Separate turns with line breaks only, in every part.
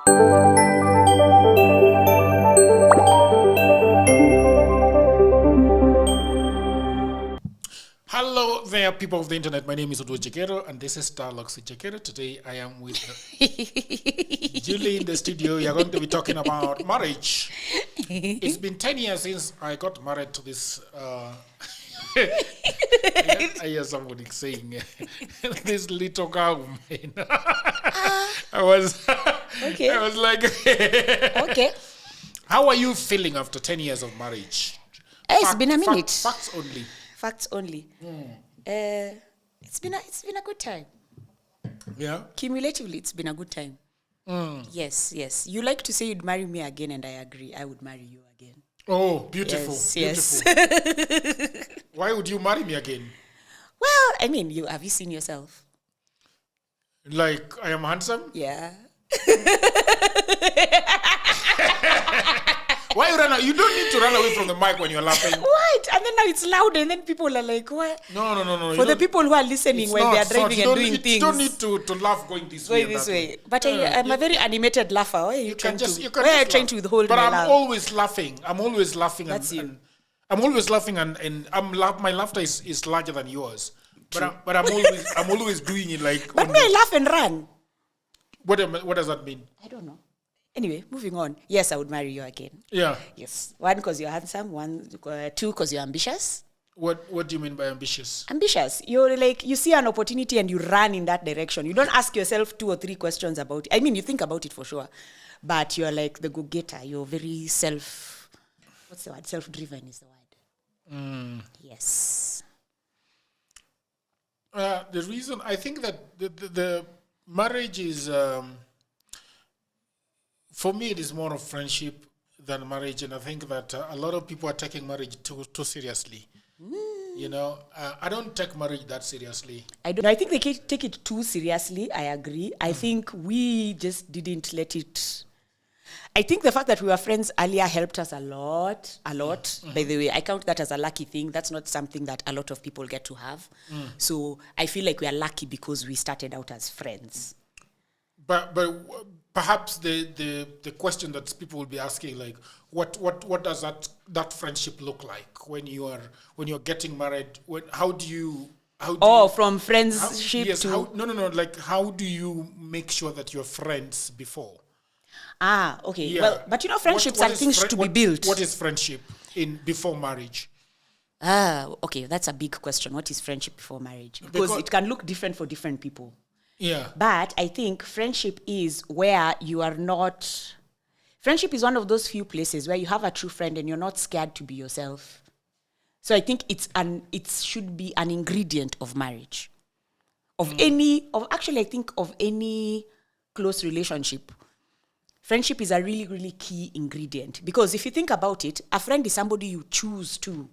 Hello there, people of the internet. My name is Odo Jekero, and this is Dialogues with Jekero. Today, I am with Julie in the studio. We are going to be talking about marriage. It's been 10 years since I got married to this. I hear somebody saying this little Goldmine. I was like,
Okay.
How are you feeling after 10 years of marriage?
It's been a minute.
Facts only.
Facts only. It's been a good time.
Yeah.
Cumulatively, it's been a good time. Yes. You like to say you'd marry me again, and I agree. I would marry you again.
Oh, beautiful.
Yes.
Why would you marry me again?
Well, I mean, have you seen yourself?
Like, I am handsome?
Yeah.
Why you run away? You don't need to run away from the mic when you're laughing.
What? And then now it's loud, and then people are like, what?
No.
For the people who are listening when they are driving and doing things.
You don't need to laugh going this way.
But I'm a very animated laugher. Why are you trying to withhold
but
my
I'm
laugh?
always laughing. I'm always laughing.
That's you.
I'm always laughing, and my laughter is larger than yours. But I'm always doing it like.
But me, I laugh and run.
What does that mean?
I don't know. Anyway, moving on. Yes, I would marry you again.
Yeah.
Yes. 1, because you're handsome. 2, because you're ambitious.
What do you mean by ambitious?
Ambitious. You're like, you see an opportunity and you run in that direction. You don't ask yourself 2 or 3 questions about it. I mean, you think about it for sure. But you're like the go-getter. You're very what's the word? Self-driven is the word. Yes.
The reason, I think that the marriage is... for me, it is more of friendship than marriage, and I think that a lot of people are taking marriage too seriously. You know, I don't take marriage that seriously.
I don't. I think they take it too seriously. I agree. I think we just didn't let it. I think the fact that we were friends earlier helped us a lot. By the way, I count that as a lucky thing. That's not something that a lot of people get to have. So I feel like we are lucky because we started out as friends.
But perhaps the question that people will be asking, like, what does that friendship look like when you're getting married? How do you
from friendship to
like, how do you make sure that you're friends before?
Okay.
Yeah.
Well, but friendships are things to be built.
What is friendship before marriage?
Okay, that's a big question. What is friendship before marriage? Because it can look different for different people.
Yeah.
But I think friendship is where you are not... Friendship is one of those few places where you have a true friend and you're not scared to be yourself. So I think it should be an ingredient of marriage. Of any close relationship. Friendship is a really, really key ingredient. Because if you think about it, a friend is somebody you choose to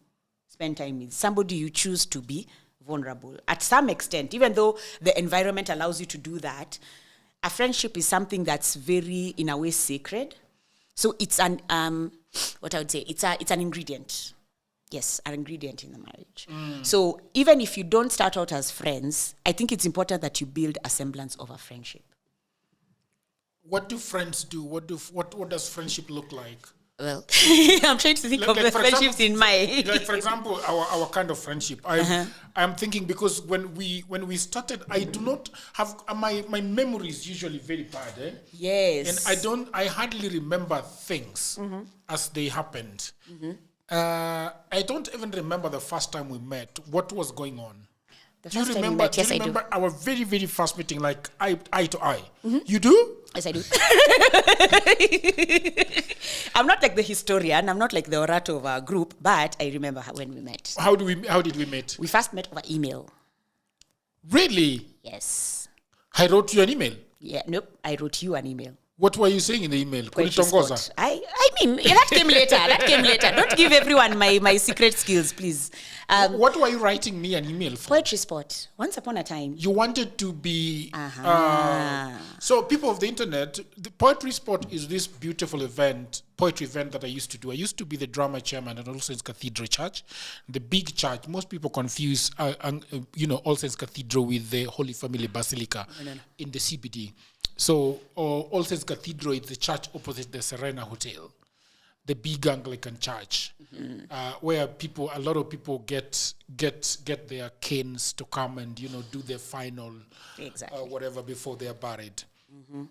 spend time with. Somebody you choose to be vulnerable at some extent, even though the environment allows you to do that. A friendship is something that's very, in a way, sacred. So it's an what I would say, it's an ingredient. Yes, an ingredient in the marriage. So even if you don't start out as friends, I think it's important that you build a semblance of a friendship.
What do friends do? What does friendship look like?
Well, I'm trying to think of the friendships in my...
Like, for example, our kind of friendship. I'm thinking because when we started, I do not have... My memory is usually very bad.
Yes.
And I hardly remember things as they happened. I don't even remember the first time we met. What was going on? Do you remember our very, very first meeting, like eye to eye? You do?
Yes, I do. I'm not like the historian. I'm not like the orator of our group, but I remember when we met.
How did we meet?
We first met over email.
Really?
Yes.
I wrote you an email?
Yeah, nope. I wrote you an email.
What were you saying in the email?
I That came later. Don't give everyone my secret skills, please.
What were you writing me an email for?
Poetry Spot. Once upon a time.
You wanted to be... so people of the internet, the Poetry Spot is this beautiful poetry event that I used to do. I used to be the drama chairman at All Saints Cathedral Church, the big church. Most people confuse, All Saints Cathedral with the Holy Family Basilica in the CBD. So All Saints Cathedral is the church opposite the Serena Hotel, the big Anglican church, where a lot of people get their canes to come and do their final whatever before they are buried. Mm-hmm.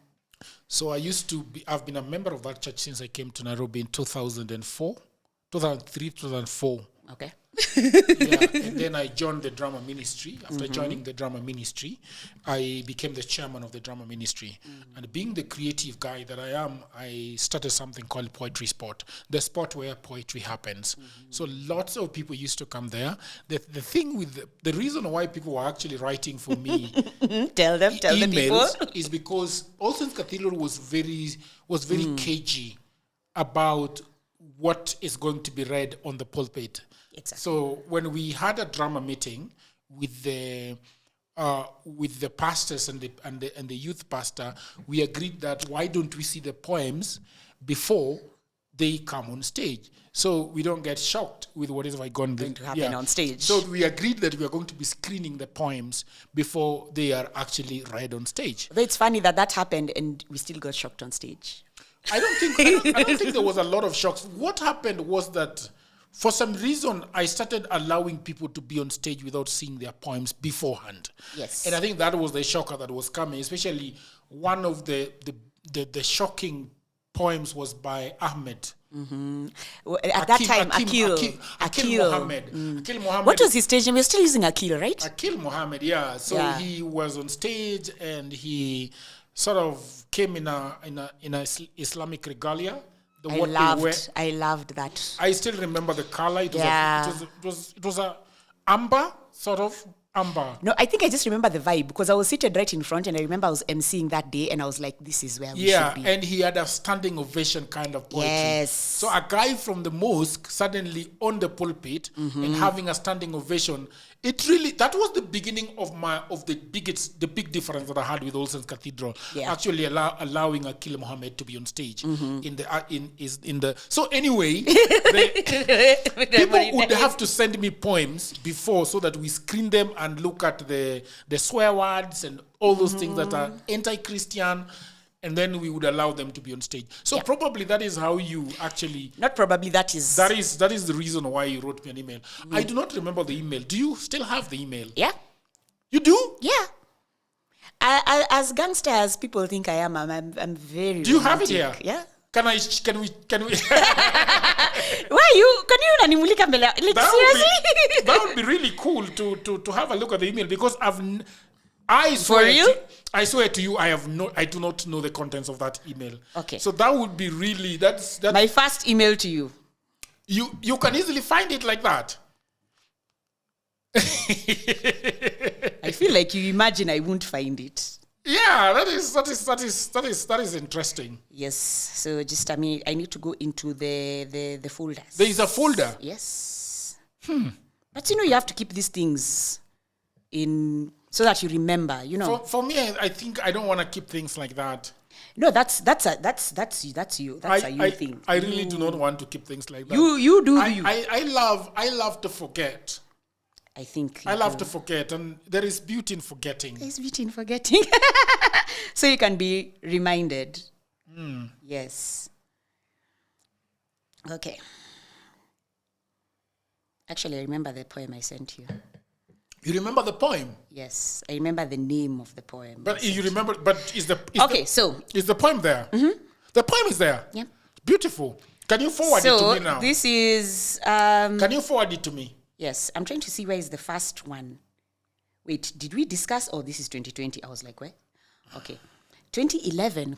So I've been a member of that church since I came to Nairobi in 2003, 2004.
Okay.
And then I joined the drama ministry. After joining the drama ministry, I became the chairman of the drama ministry. And being the creative guy that I am, I started something called Poetry Spot, the spot where poetry happens. So lots of people used to come there. The thing with the reason why people were actually writing for me
tell the people
is because All Saints Cathedral was very cagey about what is going to be read on the pulpit.
Exactly.
So when we had a drama meeting with the pastors and the youth pastor, we agreed that why don't we see the poems before they come on stage, so we don't get shocked with what is going
to happen on stage.
So we agreed that we are going to be screening the poems before they are actually read on stage.
But it's funny that happened and we still got shocked on stage.
I don't think there was a lot of shocks. What happened was that for some reason, I started allowing people to be on stage without seeing their poems beforehand.
Yes.
And I think that was the shocker that was coming, especially one of the shocking poems was by Ahmed.
Mm-hmm. At that time, Akil
Mohammed. Akil Mohammed.
What was his stage name? We're still using Akil, right?
Akil Mohammed, yeah. So he was on stage and he sort of came in a Islamic regalia.
I loved that.
I still remember the color. It was a amber, sort of amber.
No, I think I just remember the vibe because I was seated right in front and I remember I was emceeing that day and I was like, this is where we should be.
Yeah, and he had a standing ovation kind of poetry.
Yes.
So a guy from the mosque suddenly on the pulpit and having a standing ovation, that was the beginning of the big difference that I had with All Saints Cathedral. Yeah. Actually allowing Akil Mohammed to be on stage so anyway, people would have to send me poems before so that we screen them and look at the swear words and all those things that are anti-Christian. And then we would allow them to be on stage. So probably that is how you actually...
Not probably, that is...
That is the reason why you wrote me an email. I do not remember the email. Do you still have the email?
Yeah.
You do?
Yeah. As gangster as people think I am, I'm very
Do you
romantic.
have it here?
Yeah.
Can we...
Why you? Can you unanimulika mbele? Like, seriously?
That would be really cool to have a look at the email because I swear to you, I do not know the contents of that email.
Okay.
So that would be really that's
my first email to you.
You can easily find it like that.
I feel like you imagine I won't find it.
Yeah, that is interesting.
Yes. So just I need to go into the folders.
There is a folder.
Yes. But you have to keep these things in so that you remember,
For me, I think I don't want to keep things like that.
No, that's you. That's a you thing.
I really do not want to keep things like that.
You do.
I love to forget.
I think
I love to forget, and there is beauty in forgetting.
There's beauty in forgetting. So you can be reminded. Yes. Okay. Actually, I remember the poem I sent you.
You remember the poem?
Yes, I remember the name of the poem.
But you remember? But is the poem there?
Mm-hmm.
The poem is there.
Yeah.
Beautiful. Can you forward it to me now?
This is.
Can you forward it to me?
Yes, I'm trying to see where is the first one. Wait, did we discuss? Oh, this is 2020. I was like, where? Okay, 2011.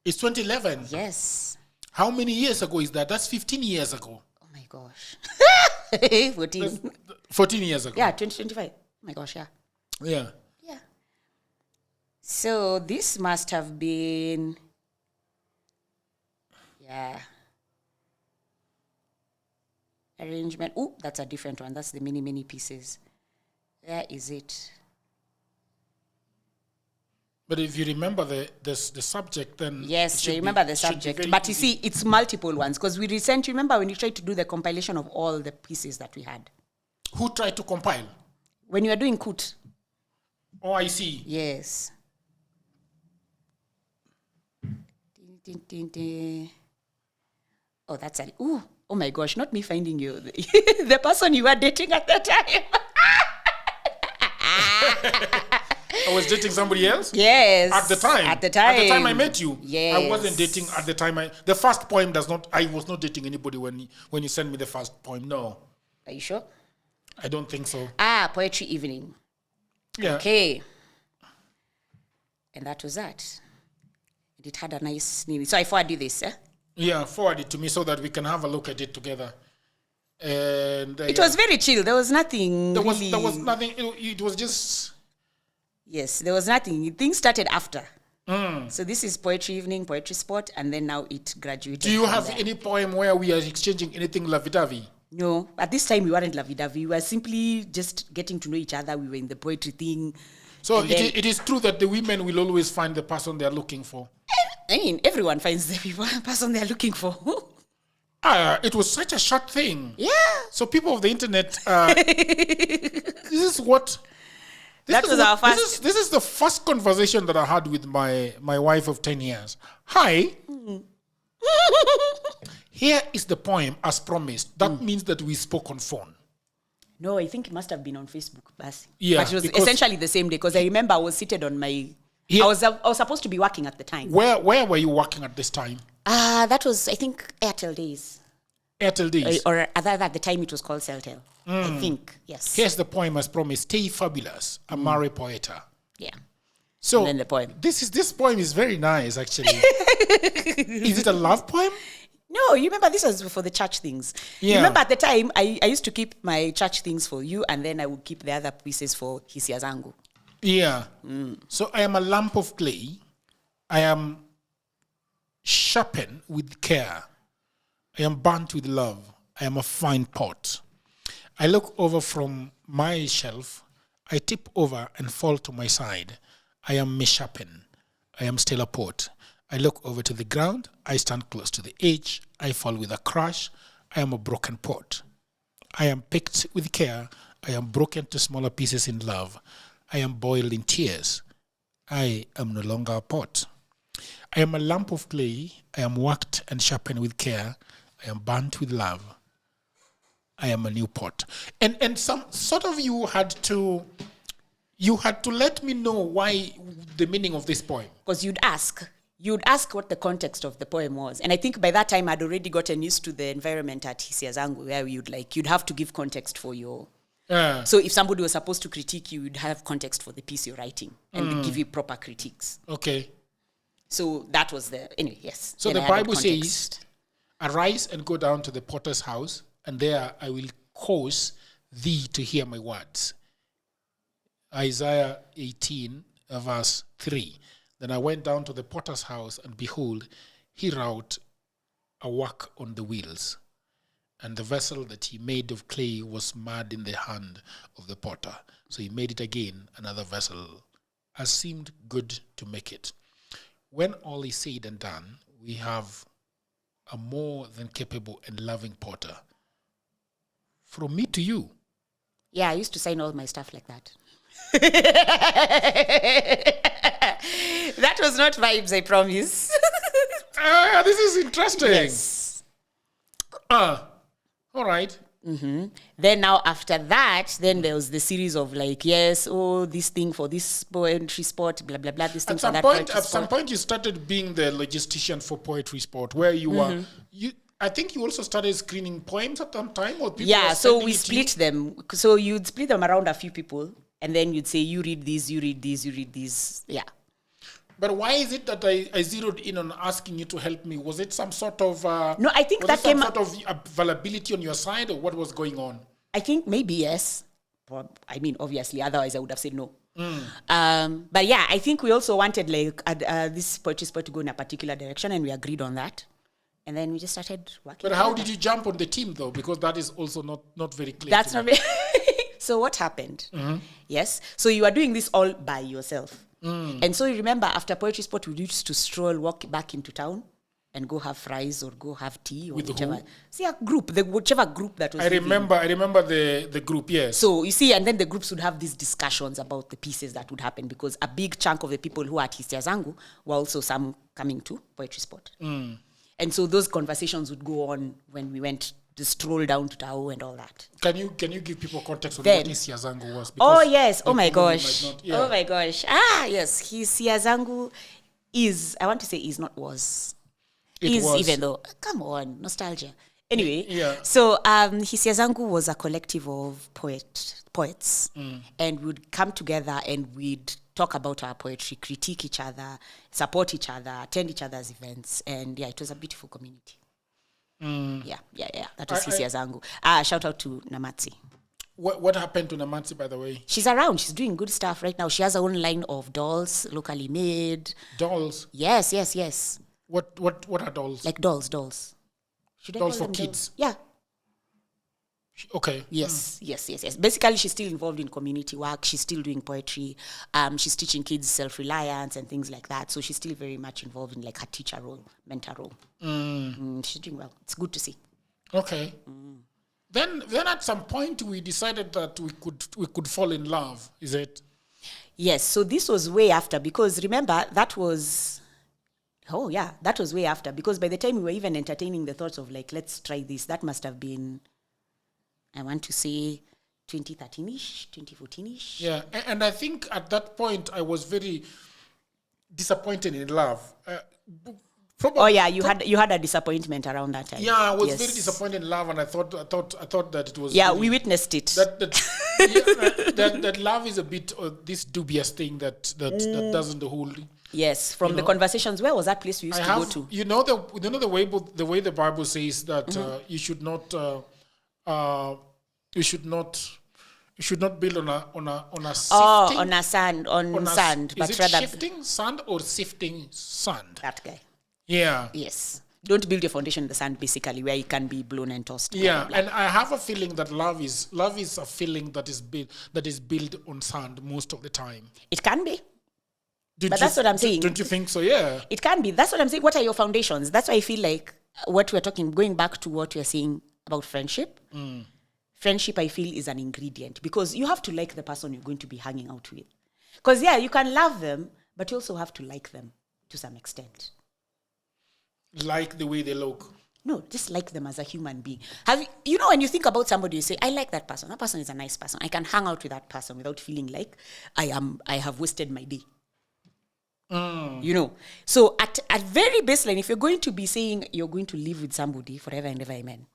It's 2011.
Yes.
How many years ago is that? That's 15 years ago.
Oh my gosh. 14.
14 years ago.
Yeah, 2025. Oh my gosh, yeah.
Yeah.
Yeah. So this must have been... Yeah. Arrangement. Oh, that's a different one. That's the many pieces. Where is it?
But if you remember the subject, then
yes, I remember the subject. But you see, it's multiple ones because we recently remember when you tried to do the compilation of all the pieces that we had.
Who tried to compile?
When you were doing Kut.
Oh, I see.
Yes. Oh, that's oh my gosh! Not me finding you, the person you were dating at the time.
I was dating somebody else?
Yes.
At the time?
At the time
I met you?
Yes.
I wasn't dating at the time. The first poem I was not dating anybody when you sent me the first poem. No.
Are you sure?
I don't think so.
Poetry evening.
Yeah.
Okay. And that was that. It had a nice name. So I forward you this, eh?
Yeah, forward it to me so that we can have a look at it together. And
it was very chill. There was nothing. There was
nothing. It was just.
Yes, there was nothing. Things started after. So this is poetry evening, poetry spot, and then now it graduated.
Do you have any poem where we are exchanging anything lovey-dovey?
No, at this time we weren't lovey-dovey. We were simply just getting to know each other. We were in the poetry thing.
So it is true that the women will always find the person they are looking for.
I mean, everyone finds the person they are looking for.
It was such a short thing.
Yeah.
So people of the internet, this is what. This is the first conversation that I had with my wife of 10 years. Hi. Here is the poem as promised. That means that we spoke on phone.
No, I think it must have been on Facebook.
Yeah,
but it was essentially the same day because I remember I was seated on my... Yeah. I was supposed to be working at the time.
Where were you working at this time?
That was, I think, Airtel Days.
Airtel Days?
Or other at the time it was called Celtel. I think, yes.
Here's the poem as promised. Stay fabulous, Amare Poeta.
Yeah.
So
and then the poem.
This poem is very nice, actually. Is it a love poem?
No, you remember this was for the church things. Yeah. You remember at the time, I used to keep my church things for you, and then I would keep the other pieces for hisia zangu.
Yeah. So I am a lump of clay. I am sharpened with care. I am burnt with love. I am a fine pot. I look over from my shelf. I tip over and fall to my side. I am misshapen. I am still a pot. I look over to the ground. I stand close to the edge. I fall with a crash. I am a broken pot. I am picked with care. I am broken to smaller pieces in love. I am boiled in tears. I am no longer a pot. I am a lump of clay. I am worked and sharpened with care. I am burnt with love. I am a new pot. And some sort of you had to let me know why the meaning of this poem.
Because you'd ask what the context of the poem was. And I think by that time I'd already gotten used to the environment at Hisia Zangu where you'd have to give context for your... So if somebody was supposed to critique you, you'd have context for the piece you're writing and give you proper critiques.
Okay.
So that was anyway, yes.
So the Bible says, arise and go down to the potter's house, and there I will cause thee to hear my words. Isaiah 18, verse 3. Then I went down to the potter's house, and behold, he wrought a work on the wheels. And the vessel that he made of clay was mud in the hand of the potter. So he made it again, another vessel, as seemed good to make it. When all is said and done, we have a more than capable and loving potter. From me to you.
Yeah, I used to sign all my stuff like that. That was not vibes, I promise.
This is interesting.
Yes.
All right.
Mm-hmm. Then now after that, then there was the series of this thing for this poetry sport, blah, blah, blah, this thing for that poetry sport.
At some point, you started being the logistician for poetry sport, where you were... I think you also started screening poems at some time, or people.
Yeah, so we split them. So you'd split them around a few people, and then you'd say, you read these, you read these, you read these. Yeah.
But why is it that I zeroed in on asking you to help me? Was it some sort of...
no, I think that came...
some sort of availability on your side, or what was going on?
I think maybe yes. I mean, obviously, otherwise I would have said no. But yeah, I think we also wanted this poetry sport to go in a particular direction, and we agreed on that. And then we just started working.
But how did you jump on the team, though? Because that is also not very clear.
That's not very... So what happened? Yes. So you are doing this all by yourself. And so you remember, after Poetry Spot, we used to walk back into town and go have fries or go have tea or
with
whichever.
Who?
See, whichever group that was.
I remember the group, yes.
So you see, and then the groups would have these discussions about the pieces that would happen, because a big chunk of the people who are at Hisia Zangu were also some coming to Poetry Spot. And so those conversations would go on when we went to stroll down to Tao and all that.
Can you give people context on what Hisia Zangu was?
Oh yes, oh my gosh.
Yeah.
Oh my gosh. Ah yes, Hisia Zangu is, I want to say is, not was. Even though, come on, nostalgia. Anyway, so Hisia Zangu was a collective of poets, and we'd come together and we'd talk about our poetry, critique each other, support each other, attend each other's events, and it was a beautiful community. Yeah. That was Hisia Zangu. Shout out to Namatsi.
What happened to Namatsi, by the way?
She's around. She's doing good stuff right now. She has her own line of dolls, locally made.
Dolls?
Yes.
What are dolls?
Like dolls. Should I
dolls
call
for
them
kids?
Yeah.
Okay.
Yes. Basically, she's still involved in community work. She's still doing poetry. She's teaching kids self-reliance and things like that. So she's still very much involved in like her teacher role, mentor role. She's doing well. It's good to see.
Okay. Then at some point we decided that we could fall in love. Is it?
Yes. So this was way after, because remember that was way after, because by the time we were even entertaining the thoughts of like, let's try this, that must have been, I want to say 2013-ish, 2014-ish.
Yeah, and I think at that point I was very disappointed in love.
You had a disappointment around that time.
Yeah, I was very disappointed in love, and I thought that it was.
Yeah, we witnessed it.
That love is a bit this dubious thing that doesn't hold.
Yes, from the conversations, where was that place we used to go to?
You know the way the Bible says that you should not build on a sifting,
sand, but
is it
rather
shifting sand or sifting sand?
That guy.
Yeah.
Yes. Don't build your foundation in the sand, basically, where it can be blown and tossed.
Yeah,
blah, blah, blah.
and I have a feeling that love is a feeling that is built on sand most of the time.
It can be. But that's what I'm saying.
Don't you think so? Yeah.
It can be. That's what I'm saying. What are your foundations? That's why I feel like what we're talking, going back to what we're saying about friendship. Friendship, I feel, is an ingredient, because you have to like the person you're going to be hanging out with. Because, you can love them, but you also have to like them to some extent.
Like the way they look.
No, just like them as a human being. When you think about somebody, you say, I like that person. That person is a nice person. I can hang out with that person without feeling like I have wasted my day. So at very baseline, if you're going to be saying you're going to live with somebody forever and ever, amen,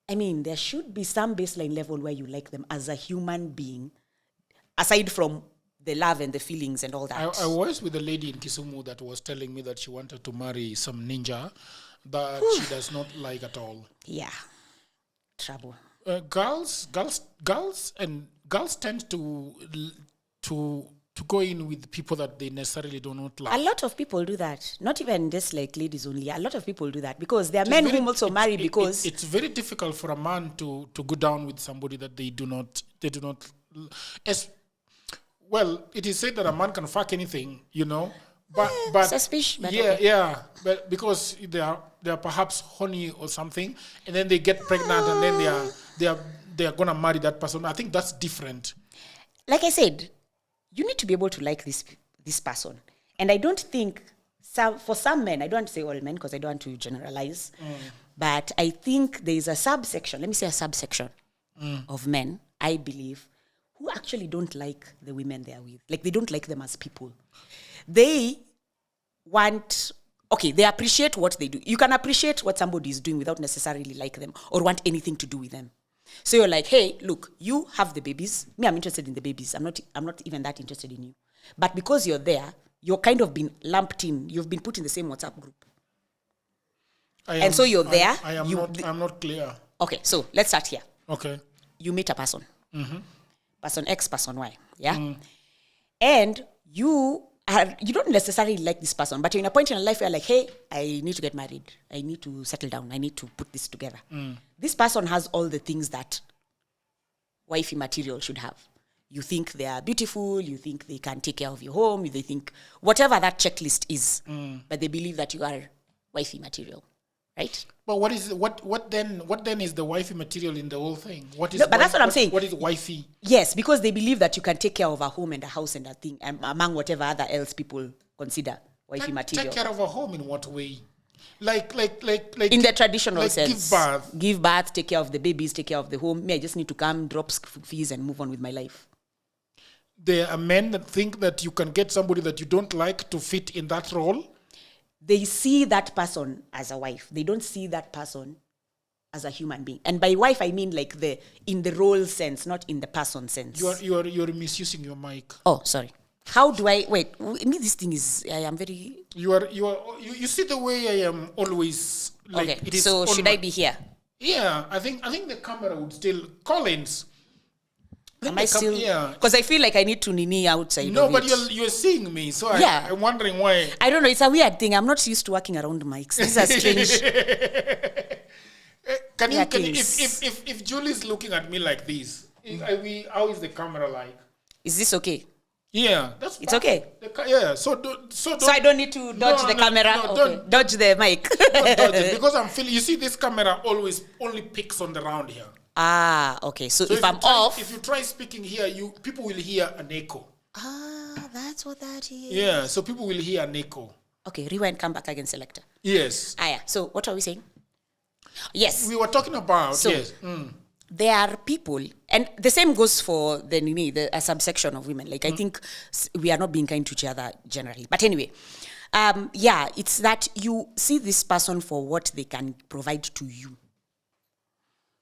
I mean, there should be some baseline level where you like them as a human being, aside from the love and the feelings and all that.
I was with a lady in Kisumu that was telling me that she wanted to marry some ninja that she does not like at all. Yeah.
Trouble.
Girls tend to go in with people that they necessarily do not like.
A lot of people do that. Not even just like ladies only. A lot of people do that, because there are men who also marry because...
It's very difficult for a man to go down with somebody that they do not... Well, it is said that a man can fuck anything, but
suspicious.
But because they are perhaps horny or something, and then they get pregnant, and then they are gonna marry that person. I think that's different.
Like I said, you need to be able to like this person, and I don't think for some men, I don't want to say all men because I don't want to generalize, but I think there is a subsection. Let me say a subsection of men, I believe, who actually don't like the women they are with. Like, they don't like them as people. They appreciate what they do. You can appreciate what somebody is doing without necessarily like them or want anything to do with them. So you're like, hey, look, you have the babies. Me, I'm interested in the babies. I'm not even that interested in you. But because you're there, you're kind of been lumped in. You've been put in the same WhatsApp group. So you're there.
I'm not clear.
Okay, so let's start here.
Okay.
You meet a person. Person X, person Y. Yeah? And you you don't necessarily like this person, but you're in a point in your life where you're like, hey, I need to get married. I need to settle down. I need to put this together. This person has all the things that wifey material should have. You think they are beautiful. You think they can take care of your home. They think whatever that checklist is, but they believe that you are wifey material, right?
But what then is the wifey material in the whole thing? What is?
No, but that's what I'm saying.
What is wifey?
Yes, because they believe that you can take care of a home and a house and a thing, among whatever other else people consider wifey material.
Take care of a home in what way? Like
in the traditional
like
sense. Give birth, take care of the babies, take care of the home. Me, I just need to come, drop fees, and move on with my life.
There are men that think that you can get somebody that you don't like to fit in that role.
They see that person as a wife. They don't see that person as a human being. And by wife, I mean like in the role sense, not in the person sense.
You're misusing your mic.
Oh, sorry. How do I wait? Me, this thing is I am very.
You see the way I am always like.
Okay.
It is
so should I be here?
Yeah, I think the camera would still Collins.
Am I still? Yeah. Because I feel like I need to nini outside.
No, but you're seeing me, so yeah. I'm wondering why.
I don't know. It's a weird thing. I'm not used to working around mics. This is a strange.
If Julie's looking at me like this, how is the camera like?
Is this okay?
Yeah,
it's okay.
So
I don't need to dodge the camera. Don't dodge the mic.
Don't dodge it, because I'm feeling. You see, this camera always only picks on the round here.
Ah, okay. So if I'm
off, if you try speaking here, people will hear an echo.
Ah, that's what that is.
Yeah, so people will hear an echo.
Okay, rewind, come back again, selector.
Yes.
Yeah. So what are we saying? Yes.
We were talking about, yes.
There are people, and the same goes for a subsection of women. Like, I think we are not being kind to each other generally. But anyway, it's that you see this person for what they can provide to you.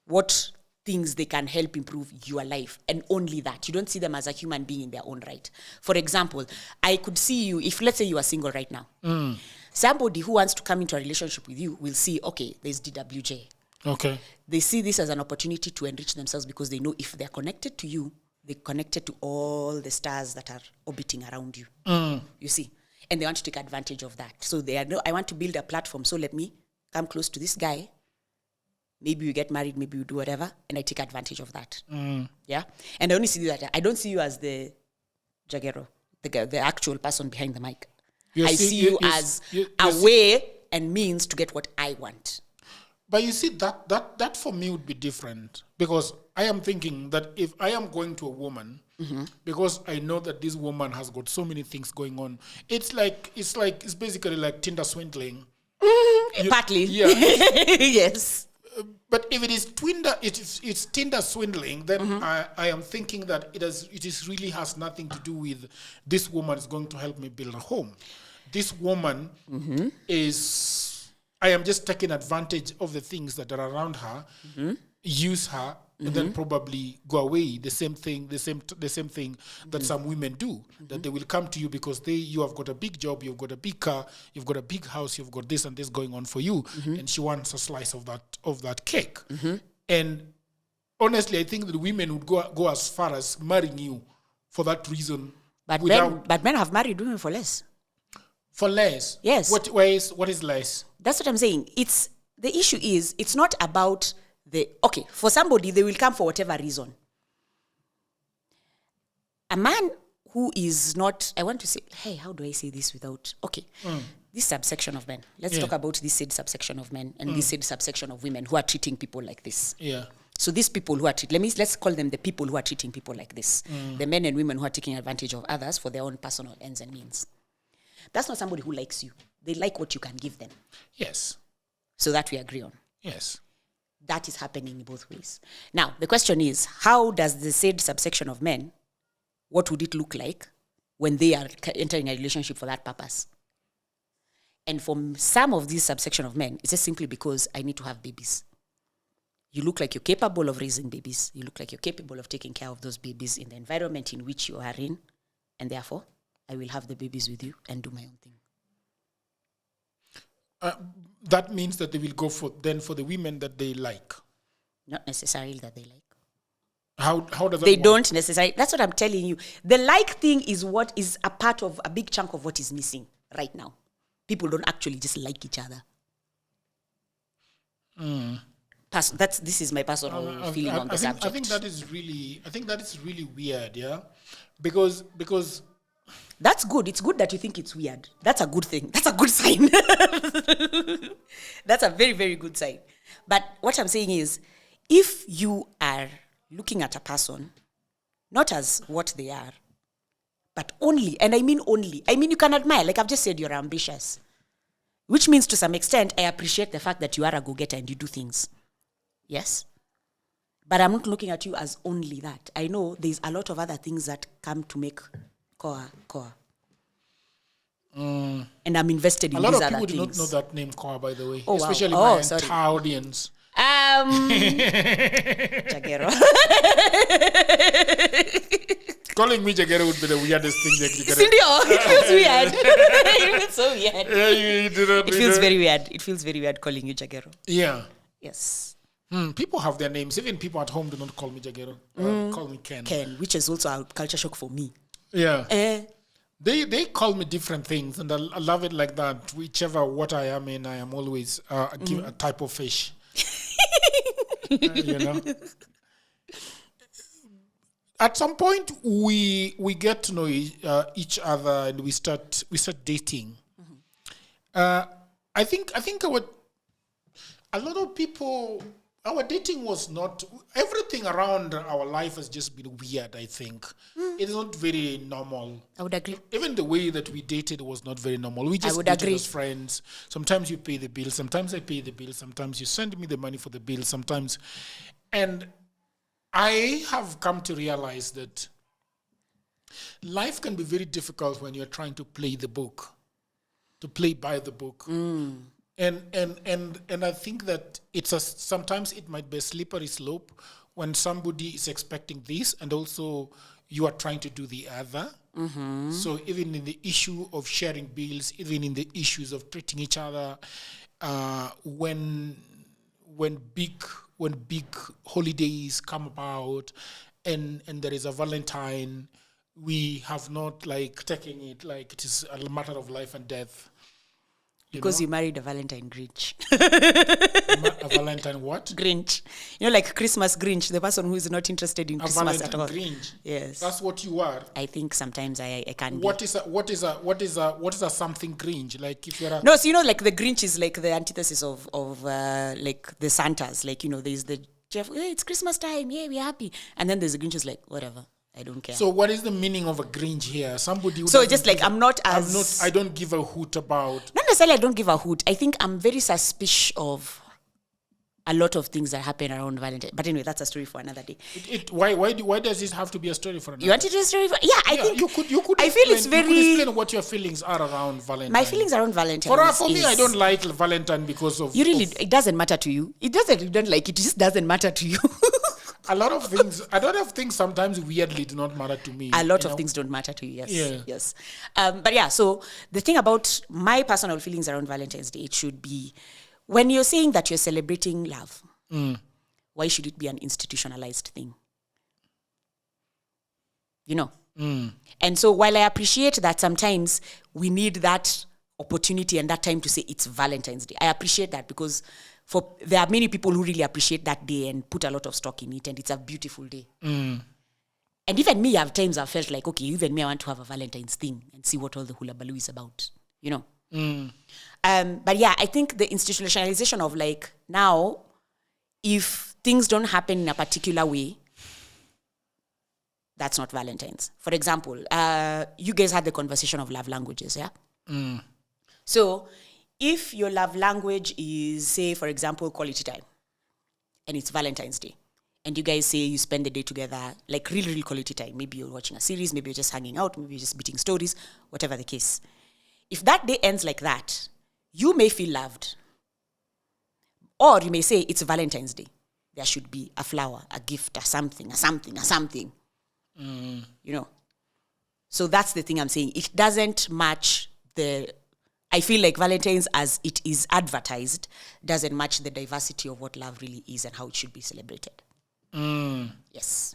What things they can help improve your life, and only that. You don't see them as a human being in their own right. For example, I could see you, if let's say you are single right now, somebody who wants to come into a relationship with you will see, okay, there's DWJ.
Okay.
They see this as an opportunity to enrich themselves because they know if they're connected to you, they're connected to all the stars that are orbiting around you. You see? And they want to take advantage of that. So I want to build a platform, so let me come close to this guy. Maybe you get married, maybe you do whatever, and I take advantage of that. Yeah? And I only see that. I don't see you as the Jaguero, the actual person behind the mic. I see you as a way and means to get what I want.
But you see, that for me would be different, because I am thinking that if I am going to a woman, because I know that this woman has got so many things going on, it's basically like Tinder swindling.
Partly.
Yeah.
Yes.
But if it is it's Tinder swindling, then I am thinking that it really has nothing to do with this woman is going to help me build a home. This woman I am just taking advantage of the things that are around her, use her, and then probably go away. The same thing that some women do. That they will come to you because you have got a big job, you've got a big car, you've got a big house, you've got this and this going on for you, and she wants a slice of that cake. And honestly, I think that women would go as far as marrying you for that reason.
But men have married women for less.
For less?
Yes.
What is less?
That's what I'm saying. The issue is, it's not about for somebody, they will come for whatever reason. A man who is not, I want to say, hey, how do I say this without, this subsection of men. Let's talk about this said subsection of men and this said subsection of women who are treating people like this.
Yeah.
So these people who are let's call them the people who are treating people like this. The men and women who are taking advantage of others for their own personal ends and means. That's not somebody who likes you. They like what you can give them.
Yes.
So that we agree on.
Yes.
That is happening in both ways. Now, the question is, how does the said subsection of men, what would it look like when they are entering a relationship for that purpose? And for some of these subsection of men, it's just simply because I need to have babies. You look like you're capable of raising babies. You look like you're capable of taking care of those babies in the environment in which you are in. And therefore, I will have the babies with you and do my own thing.
That means that they will go for the women that they like.
Not necessarily that they like.
How does that
They
work?
don't necessarily. That's what I'm telling you. The like thing is what is a part of a big chunk of what is missing right now. People don't actually just like each other. This is my personal feeling on the subject.
I think that is really weird, yeah, because
that's good. It's good that you think it's weird. That's a good thing. That's a good sign. That's a very, very good sign. But what I'm saying is, if you are looking at a person, not as what they are, but only, and I mean only, I mean you can admire, like I've just said, you're ambitious, which means to some extent, I appreciate the fact that you are a go-getter and you do things. Yes? But I'm not looking at you as only that. I know there's a lot of other things that come to make Koa. And I'm invested in these other things.
A lot of people do not know that name Koa, by the way.
Oh,
especially
wow.
my entire audience.
Jagero.
Calling me Jagero would be the weirdest thing that you can.
It feels weird. It feels so weird.
Yeah, you do not.
It feels very weird. It feels very weird calling you Jagero.
Yeah.
Yes.
People have their names. Even people at home do not call me Jagero. Call me Ken.
Ken, which is also a culture shock for me.
Yeah. They call me different things, and I love it like that. Whichever what I am in, I am always a type of fish. You know. At some point, we get to know each other, and we start dating. I think a lot of people. Our dating was not, everything around our life has just been weird, I think. It is not very normal.
I would agree.
Even the way that we dated was not very normal. We just dated as friends. Sometimes you pay the bill, sometimes I pay the bill, sometimes you send me the money for the bill, sometimes. And I have come to realize that life can be very difficult when you're trying to play the book, to play by the book. And I think that sometimes it might be a slippery slope when somebody is expecting this and also you are trying to do the other. So even in the issue of sharing bills, even in the issues of treating each other, when big holidays come about and there is a Valentine, we have not like taken it like it is a matter of life and death.
Because you married a Valentine Grinch.
A Valentine what?
Grinch. You know, like Christmas Grinch, the person who is not interested in Christmas at all.
A Valentine Grinch.
Yes.
That's what you are.
I think sometimes I can
What
be.
is a something Grinch? Like if you're a...
No, so you know, like the Grinch is like the antithesis of like the Santas. Like, you know, there's the Jeff, hey, it's Christmas time, yeah, we're happy. And then there's the Grinch who's like, whatever. I don't care.
So what is the meaning of a Grinch here? Somebody who
so just like I
don't give a hoot about.
Not necessarily I don't give a hoot. I think I'm very suspicious of a lot of things that happen around Valentine. But anyway, that's a story for another day.
Why does it have to be a story for another day?
You want to do a story for I think
you could
I feel it's very.
You could explain what your feelings are around Valentine.
My feelings around Valentine.
For me, I don't like Valentine because of.
It doesn't matter to you. It doesn't. You don't like it. It just doesn't matter to you.
A lot of things sometimes weirdly do not matter to me.
A lot of things don't matter to you, yes.
Yeah.
Yes. But yeah, so the thing about my personal feelings around Valentine's Day, it should be, when you're saying that you're celebrating love, why should it be an institutionalized thing? You know? And so while I appreciate that sometimes we need that opportunity and that time to say it's Valentine's Day, I appreciate that because there are many people who really appreciate that day and put a lot of stock in it, and it's a beautiful day. And even me, at times I've felt like, okay, even me, I want to have a Valentine's thing and see what all the hullabaloo is about, you know? But yeah, I think the institutionalization of like, now, if things don't happen in a particular way, that's not Valentine's. For example, you guys had the conversation of love languages, yeah? So, if your love language is, say, for example, quality time, and it's Valentine's Day, and you guys say you spend the day together, like real, real quality time, maybe you're watching a series, maybe you're just hanging out, maybe you're just beating stories, whatever the case. If that day ends like that, you may feel loved. Or you may say it's Valentine's Day. There should be a flower, a gift, a something. You know? So that's the thing I'm saying. It doesn't match I feel like Valentine's, as it is advertised, doesn't match the diversity of what love really is and how it should be celebrated. Yes.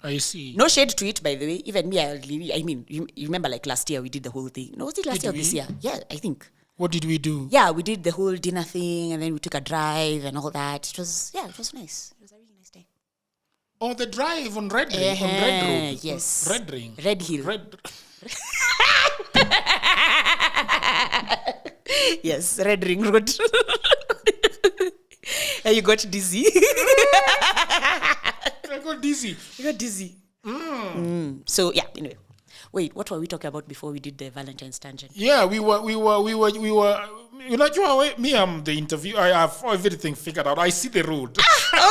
I see.
No shade to it, by the way. Even me, I mean, you remember like last year we did the whole thing. No, was it last year or this year? Yeah, I think.
What did we do?
Yeah, we did the whole dinner thing, and then we took a drive and all that. It was nice. It was a really nice day.
Oh, the drive on Red Ring, on Red Road.
Yes.
Red Ring.
Red Hill. Yes, Red Ring Road. And you got dizzy.
I got dizzy.
You got dizzy. So yeah, anyway. Wait, what were we talking about before we did the Valentine's tangent?
Yeah, we were. You know, me, I'm the interview. I have everything figured out. I see the road.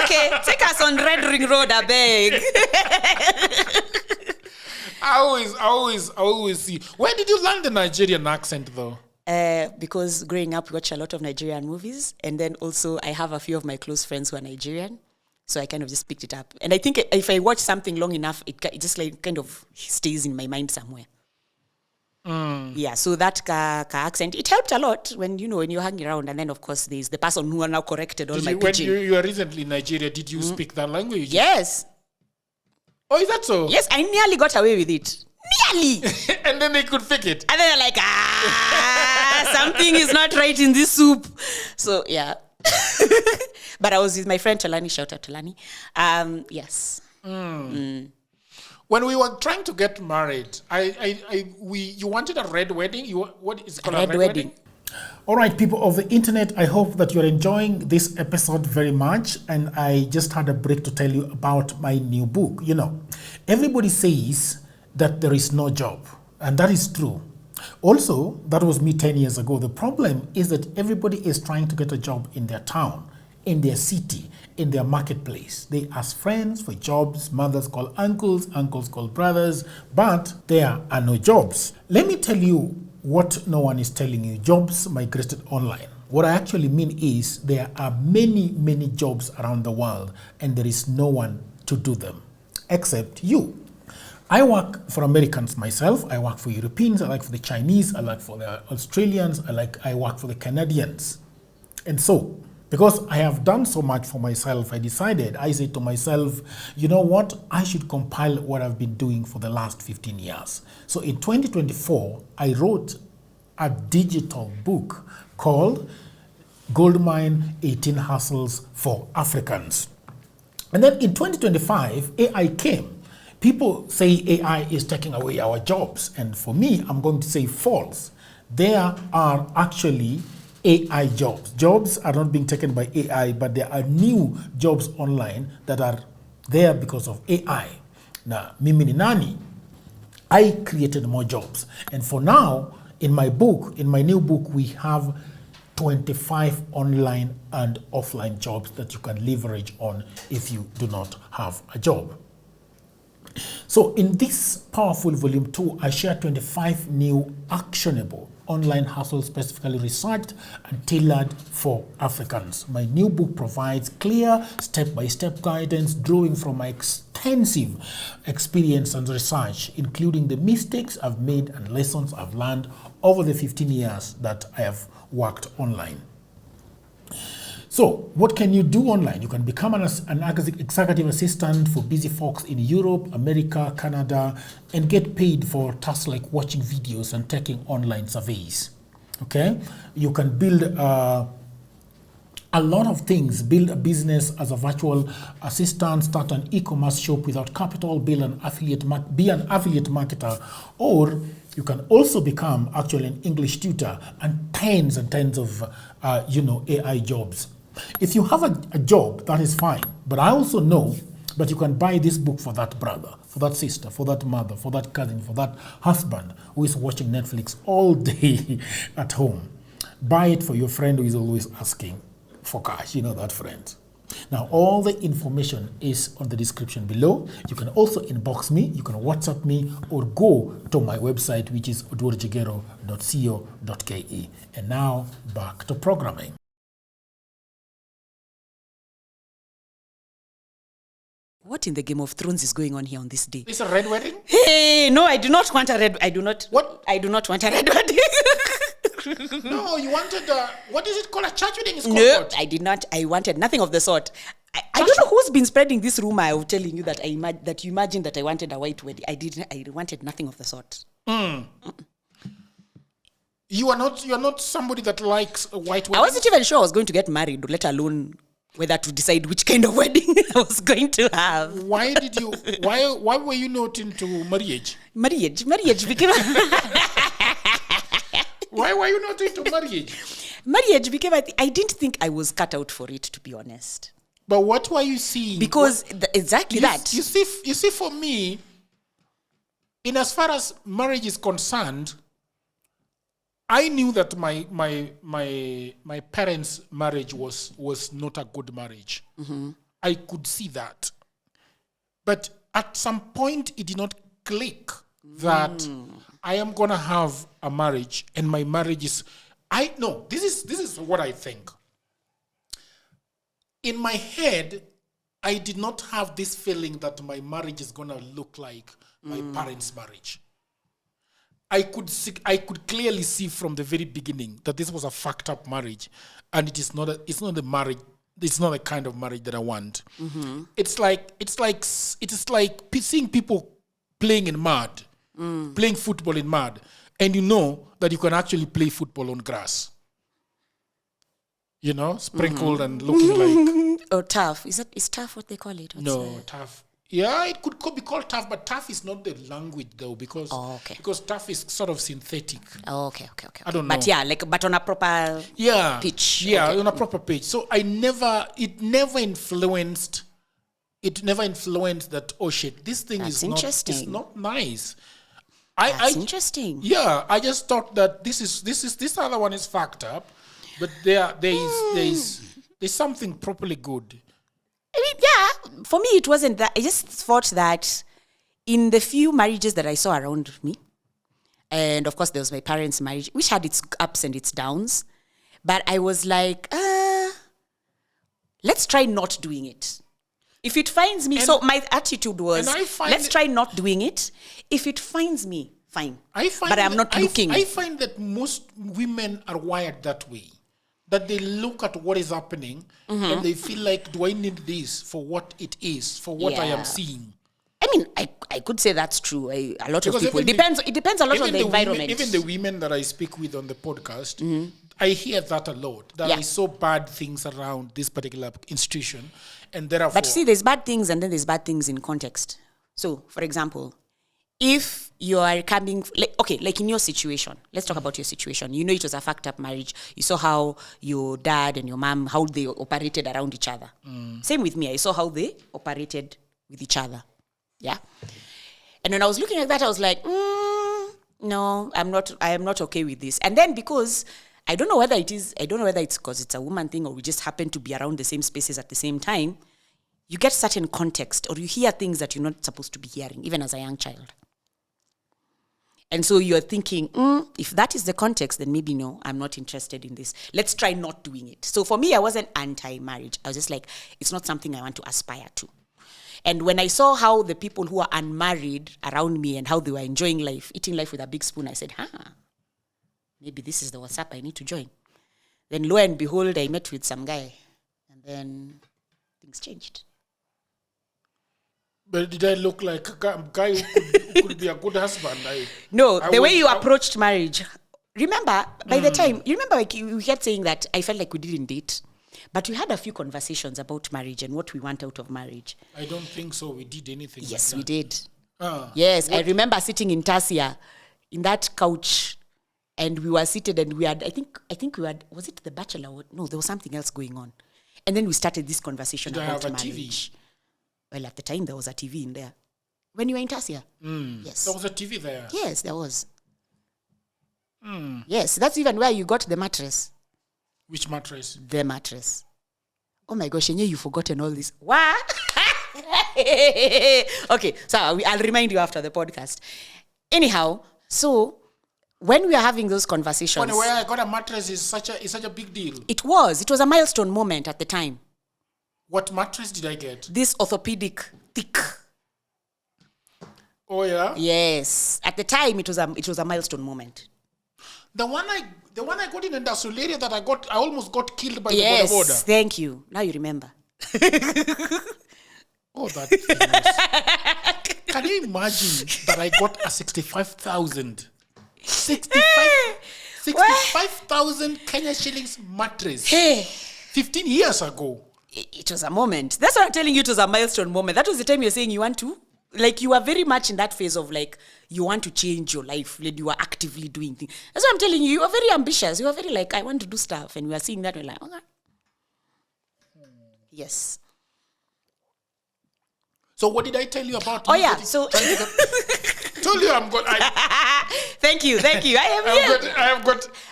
Okay, take us on Red Ring Road, I beg.
I always see. Where did you learn the Nigerian accent, though?
Because growing up, we watch a lot of Nigerian movies, and then also I have a few of my close friends who are Nigerian, so I kind of just picked it up. And I think if I watch something long enough, it just like kind of stays in my mind somewhere. Yeah, so that ka accent, it helped a lot when you're hanging around, and then of course there's the person who now corrected all my pitching.
When you were recently in Nigeria, did you speak that language?
Yes.
Oh, is that so?
Yes, I nearly got away with it. Nearly.
And then they could fix it.
And then they're like, something is not right in this soup. So yeah. But I was with my friend Talani. Shout out Talani. Yes.
When we were trying to get married, you wanted a red wedding. What is it called? A red wedding? All right, people of the internet, I hope that you're enjoying this episode very much. And I just had a break to tell you about my new book. You know, everybody says that there is no job, and that is true. Also, that was me 10 years ago. The problem is that everybody is trying to get a job in their town, in their city, in their marketplace. They ask friends for jobs, mothers call uncles, uncles call brothers, but there are no jobs. Let me tell you what no one is telling you. Jobs migrated online. What I actually mean is there are many, many jobs around the world, and there is no one to do them except you. I work for Americans myself. I work for Europeans. I work for the Chinese. I work for the Australians. I work for the Canadians. And so, because I have done so much for myself, I said to myself, you know what? I should compile what I've been doing for the last 15 years. So in 2024, I wrote a digital book called Goldmine 18 Hustles for Africans. And then in 2025, AI came. People say AI is taking away our jobs. And for me, I'm going to say false. There are actually AI jobs. Jobs are not being taken by AI, but there are new jobs online that are there because of AI. Now, mimi ni nani? I created more jobs. And for now, in my new book, we have 25 online and offline jobs that you can leverage on if you do not have a job. So in this powerful volume 2, I share 25 new actionable online hustles specifically researched and tailored for Africans. My new book provides clear step-by-step guidance drawing from my extensive experience and research, including the mistakes I've made and lessons I've learned over the 15 years that I have worked online. So, what can you do online? You can become an executive assistant for busy folks in Europe, America, Canada, and get paid for tasks like watching videos and taking online surveys. Okay? You can build a lot of things. Build a business as a virtual assistant, start an e-commerce shop without capital, be an affiliate marketer, or you can also become actually an English tutor and tens of AI jobs. If you have a job, that is fine. But I also know that you can buy this book for that brother, for that sister, for that mother, for that cousin, for that husband who is watching Netflix all day at home. Buy it for your friend who is always asking for cash. You know that friend. Now, all the information is on the description below. You can also inbox me, you can WhatsApp me, or go to my website, which is odworjigero.co.ke. And now, back to programming.
What in the Game of Thrones is going on here on this day?
It's a red wedding?
Hey, no, I do not want a red.
What?
I do not want a red wedding.
No, you wanted what is it called? A church wedding? It's called
No,
what?
I did not. I wanted nothing of the sort. I don't know who's been spreading this rumor of telling you that that you imagined that I wanted a white wedding. I didn't. I wanted nothing of the sort.
You are not somebody that likes a white wedding.
I wasn't even sure I was going to get married, let alone whether to decide which kind of wedding I was going to have.
Why were you not into marriage?
Marriage became
Why were you not into marriage?
Marriage became. I didn't think I was cut out for it, to be honest.
But what were you seeing?
Because exactly that.
You see, for me, in as far as marriage is concerned, I knew that my parents' marriage was not a good marriage. Mm-hmm. I could see that. But at some point, it did not click that I am going to have a marriage, and my marriage is... this is what I think. In my head, I did not have this feeling that my marriage is going to look like my parents' marriage. I could clearly see from the very beginning that this was a fucked up marriage, and it's not the marriage. It's not the kind of marriage that I want. Mm-hmm. It's like seeing people playing in mud, playing football in mud, and you know that you can actually play football on grass. You know, sprinkled and looking like...
Or tough. Is tough what they call it?
Tough. Yeah, it could be called tough, but tough is not the language though, because tough is sort of synthetic.
Oh, okay.
I don't know.
But yeah, but on a proper pitch.
Yeah, on a proper pitch. So it never influenced that, oh shit, this thing is not nice.
That's interesting.
Yeah, I just thought that this other one is fucked up, but there's something properly good.
I mean, yeah, for me it wasn't that. I just thought that in the few marriages that I saw around me, and of course there was my parents' marriage, which had its ups and its downs, but I was like, let's try not doing it. If it finds me, so my attitude was, let's try not doing it. If it finds me, fine. But I'm not looking.
I find that most women are wired that way. That they look at what is happening and they feel like, do I need this for what it is, for what I am seeing?
I mean, I could say that's true. A lot of people. It depends a lot on the environment.
Even the women that I speak with on the podcast, I hear that a lot. That I saw bad things around this particular institution. And therefore...
But see, there's bad things and then there's bad things in context. So, for example, if you are coming, like in your situation, let's talk about your situation. You know, it was a fucked up marriage. You saw how your dad and your mom, how they operated around each other. Same with me. I saw how they operated with each other. Yeah. And when I was looking at that, I was like, no, I am not okay with this. And then because I don't know whether it's because it's a woman thing or we just happen to be around the same spaces at the same time, you get certain context or you hear things that you're not supposed to be hearing, even as a young child. And so you're thinking, if that is the context, then maybe no, I'm not interested in this. Let's try not doing it. So for me, I wasn't anti-marriage. I was just like, it's not something I want to aspire to. And when I saw how the people who are unmarried around me and how they were enjoying life, eating life with a big spoon, I said, maybe this is the WhatsApp I need to join. Then lo and behold, I met with some guy. And then things changed.
But did I look like a guy who could be a good husband?
The way you approached marriage. Remember, by the time, you remember like you kept saying that I felt like we didn't date. But we had a few conversations about marriage and what we want out of marriage.
I don't think so. We did anything.
Yes,
like
we did. Yes, what? I remember sitting in Tasia, in that couch, and we were seated and we had, I think we had, was it The Bachelor? No, there was something else going on. And then we started this conversation about marriage. TV? Well, at the time, there was a TV in there. When you were in Tasia? Yes.
There was a TV there?
Yes, there was. Yes, that's even where you got the mattress.
Which mattress?
The mattress. Oh my gosh, you've forgotten all this. What? Okay, so I'll remind you after the podcast. Anyhow, so when we are having those conversations...
Where I got a mattress is such a big deal.
It was a milestone moment at the time.
What mattress did I get?
This orthopedic, thick.
Oh yeah?
Yes. At the time, it was a milestone moment.
The one I got in the industrial area that I almost got killed by the border.
Yes, thank you. Now you remember.
Oh, that thing can you imagine that I got a 65,000? 65,000 Kenya shillings mattress.
Hey.
15 years ago.
It was a moment. That's what I'm telling you. It was a milestone moment. That was the time you're saying you want to. Like, you are very much in that phase of, like, you want to change your life. Like, you are actively doing things. That's what I'm telling you. You are very ambitious. You are very, like, I want to do stuff. And we are seeing that. We're like, okay. Yes.
So what did I tell you about?
Oh, yeah. So...
told you I'm good.
Thank you.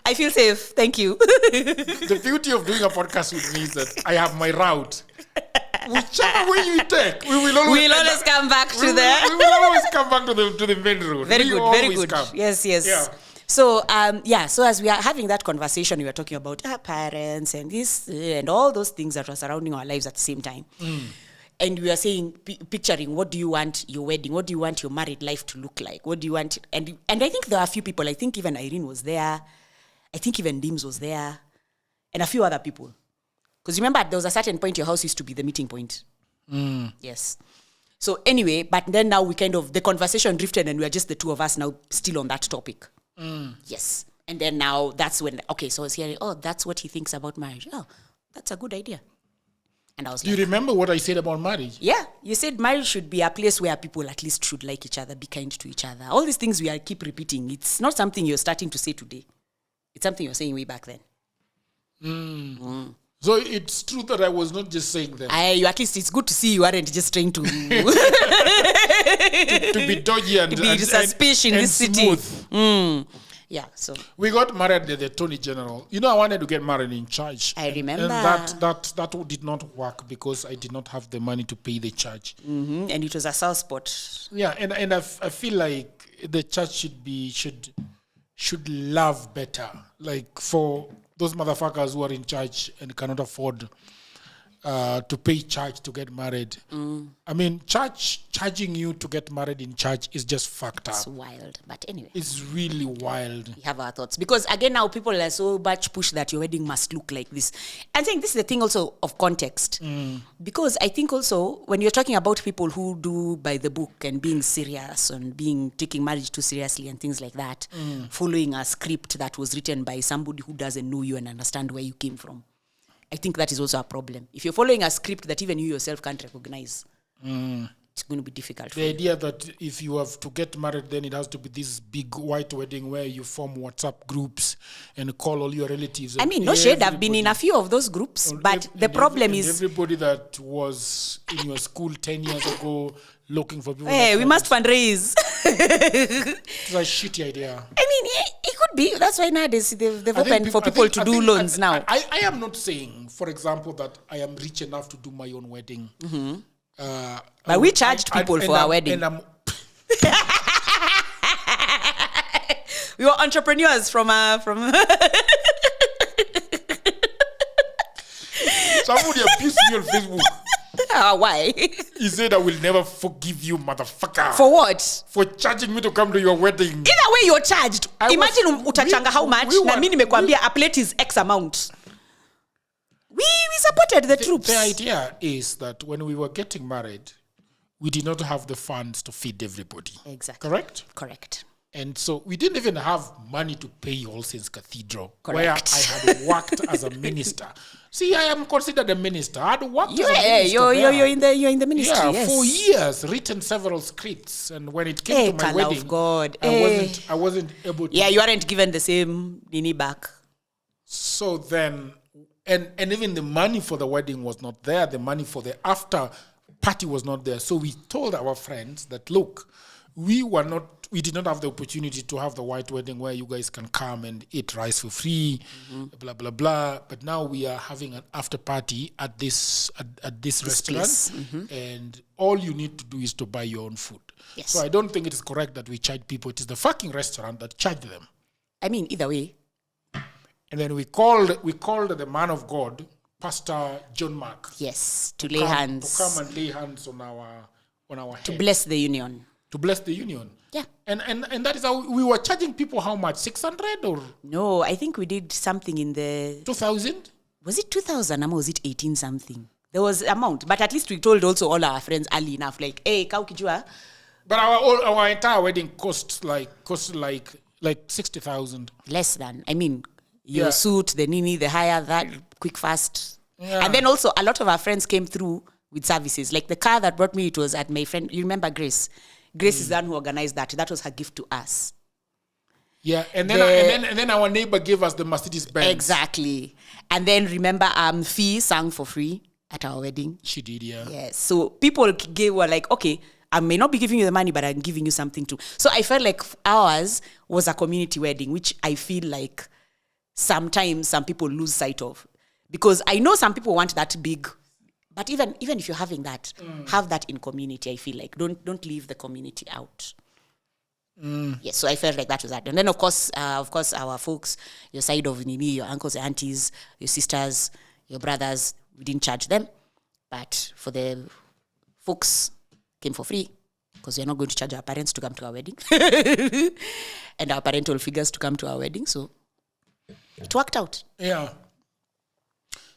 I feel safe. Thank you.
The beauty of doing a podcast with me is that I have my route. Whichever way you take, we will always
come back to
we will always come back to the main road.
Very good. Come. Yes. Yeah. So, so as we are having that conversation, we were talking about our parents and this and all those things that were surrounding our lives at the same time. And we are saying, picturing, what do you want your wedding? What do you want your married life to look like? What do you want? And I think there are a few people. I think even Irene was there. I think even Dims was there. And a few other people. Because remember, there was a certain point your house used to be the meeting point. Yes. So anyway, but then now the conversation drifted and we are just the two of us now still on that topic. Yes. And then now that's when, so I was hearing, that's what he thinks about marriage. Oh, that's a good idea. And I was
Do you remember what I said about marriage?
Yeah. You said marriage should be a place where people at least should like each other, be kind to each other. All these things we keep repeating. It's not something you're starting to say today. It's something you're saying way back then.
So it's true that I was not just saying them.
At least it's good to see you aren't just trying to...
to be dodgy and
suspicious in this
smooth.
City. Yeah, so...
We got married at the Attorney General. I wanted to get married in church.
I remember.
And that did not work because I did not have the money to pay the church.
And it was a sore spot.
Yeah, and I feel like the church should love better. Like for those motherfuckers who are in church and cannot afford to pay church to get married. I mean, church charging you to get married in church is just fucked up.
It's wild, but anyway.
It's really wild.
We have our thoughts. Because again, now people are so much pushed that your wedding must look like this. I think this is the thing also of context. Because I think also when you're talking about people who do by the book and being serious and taking marriage too seriously and things like that, following a script that was written by somebody who doesn't know you and understand where you came from. I think that is also a problem. If you're following a script that even you yourself can't recognize, it's going to be difficult.
The idea that if you have to get married, then it has to be this big white wedding where you form WhatsApp groups and call all your relatives.
I mean, no shade, I've been in a few of those groups, but the problem is...
Everybody that was in your school 10 years ago looking for people...
Hey, we must fundraise.
It's a shitty idea.
I mean, it could be. That's why nowadays they've opened for people to do loans now.
I am not saying, for example, that I am rich enough to do my own wedding.
But we charged people for our wedding. We were entrepreneurs from
Somebody abused me on Facebook.
Why?
He said, I will never forgive you, motherfucker.
For what?
For charging me to come to your wedding.
Either way, you're charged. Imagine utachanga how much. Na mimi nimekwambia a plate is X amount. We supported the troops.
The idea is that when we were getting married, we did not have the funds to feed everybody.
Exactly.
Correct. And so we didn't even have money to pay All Saints Cathedral,
Correct.
where I had worked as a minister. See, I am considered a minister. I had worked as a minister.
You're in the ministry.
Yeah,
yes.
for years, written several scripts, and when it came to my wedding,
of God.
I wasn't able to.
Yeah, you aren't given the same nini back.
So then, and even the money for the wedding was not there. The money for the after party was not there. So we told our friends that, look, we did not have the opportunity to have the white wedding where you guys can come and eat rice for free, blah, blah, blah. But now we are having an after party at this restaurant. And all you need to do is to buy your own food.
Yes.
So I don't think it is correct that we charge people. It is the fucking restaurant that charged them.
I mean, either way.
And then we called the man of God, Pastor John Mark.
Yes, to lay hands.
To come and lay hands on our head.
To bless the union.
To bless the union.
Yeah.
And that is how we were charging people how much? 600 or?
No, I think we did something in the...
2,000?
Was it 2,000 or was it 18 something? There was amount, but at least we told also all our friends early enough, like, hey, kaukijua.
But our entire wedding cost like 60,000.
Less than. I mean, your suit, the nini, the hire, that quick fast. Yeah. And then also a lot of our friends came through with services. Like the car that brought me, it was at my friend. You remember Grace? Grace is the one who organized that. That was her gift to us.
Yeah, and then our neighbor gave us the Mercedes Benz.
Exactly. And then remember, Fee sang for free at our wedding.
She did, yeah.
Yes. So people were like, okay, I may not be giving you the money, but I'm giving you something too. So I felt like ours was a community wedding, which I feel like sometimes some people lose sight of. Because I know some people want that big, but even if you're having that, have that in community, I feel like. Don't leave the community out. Yes, so I felt like that was that. And then, of course, our folks, your side of Nini, your uncles, your aunties, your sisters, your brothers, we didn't charge them. But for the folks, came for free because we're not going to charge our parents to come to our wedding and our parental figures to come to our wedding. So it worked out.
Yeah.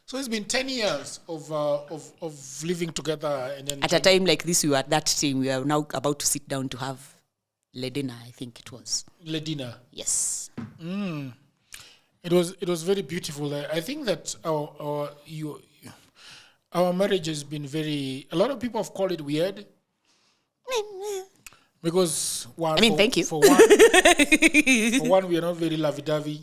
So it's been 10 years of living together. And then
at a time like this, we were at that team. We are now about to sit down to have le dinner, I think it was.
Le dinner?
Yes.
It was very beautiful. I think that our marriage has been a lot of people have called it weird. Because
thank you.
For one, we are not very lovey-dovey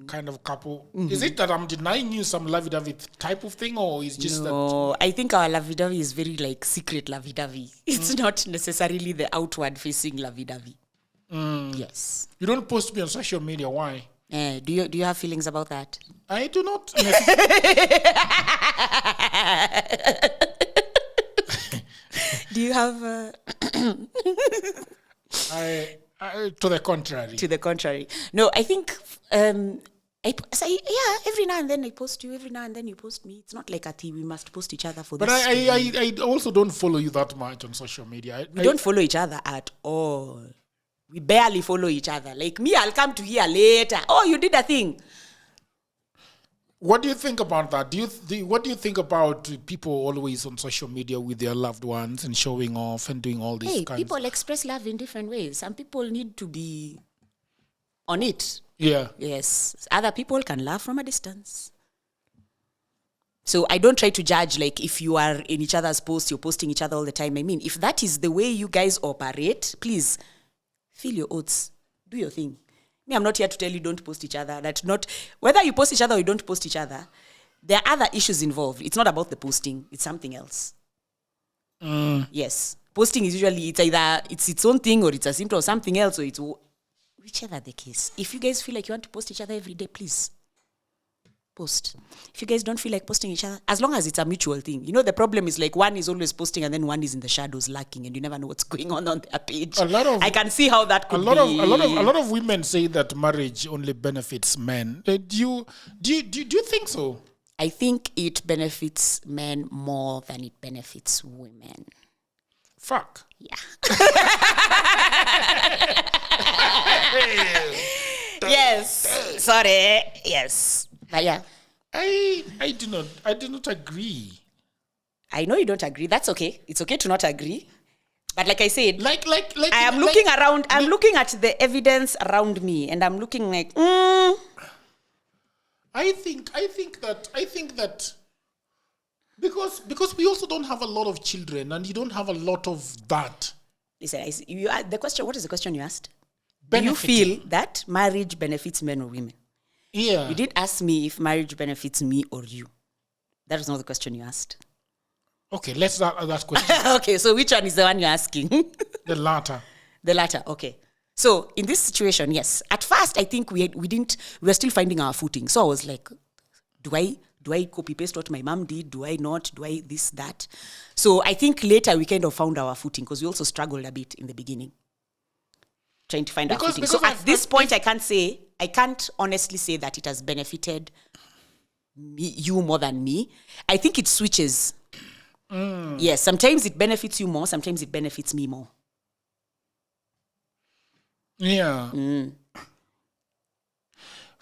kind of couple. Is it that I'm denying you some lovey-dovey type of thing, or is just
no, I think our lovey-dovey is very like secret lovey-dovey. It's not necessarily the outward-facing lovey-dovey. Yes.
You don't post me on social media. Why?
Do you have feelings about that?
I do not.
Do you have?
To the contrary.
To the contrary. No, I think I say every now and then I post you. Every now and then you post me. It's not like we must post each other for
but
this.
But I also don't follow you that much on social media.
We don't follow each other at all. We barely follow each other. Like me, I'll come to hear later. Oh, you did a thing.
What do you think about that? What do you think about people always on social media with their loved ones and showing off and doing all these kinds?
People express love in different ways. Some people need to be on it.
Yeah.
Yes. Other people can love from a distance. So I don't try to judge, like, if you are in each other's posts, you're posting each other all the time. I mean, if that is the way you guys operate, please feel your oats. Do your thing. Me, I'm not here to tell you don't post each other. That not whether you post each other or you don't post each other, there are other issues involved. It's not about the posting. It's something else. Yes. Posting is usually, it's either it's its own thing or it's a symptom of something else, or it's whichever the case. If you guys feel like you want to post each other every day, please post. If you guys don't feel like posting each other, as long as it's a mutual thing. You know, the problem is like one is always posting and then one is in the shadows lacking, and you never know what's going on their page. I can see how that could be.
A lot of women say that marriage only benefits men. Do you think so?
I think it benefits men more than it benefits women.
Fuck.
Yeah. Yes. Sorry. Yes. But yeah.
I do not agree.
I know you don't agree. That's okay. It's okay to not agree. But like I said,
like
I am looking around. I'm looking at the evidence around me, and I'm looking like. I
think that because we also don't have a lot of children, and you don't have a lot of that.
Listen, the question. What is the question you asked?
Benefiting.
Do you feel that marriage benefits men or women?
Yeah.
You didn't ask me if marriage benefits me or you. That is not the question you asked.
Okay, let's start that question.
Okay, so which one is the one you're asking?
The latter.
The latter, okay. So in this situation, yes. At first, I think we were still finding our footing. So I was like, do I copy paste what my mom did? Do I not? Do I this, that? So I think later we kind of found our footing because we also struggled a bit in the beginning. Trying to find our footing. So at this point, I can't honestly say that it has benefited you more than me. I think it switches. Yes, sometimes it benefits you more, sometimes it benefits me more.
Yeah.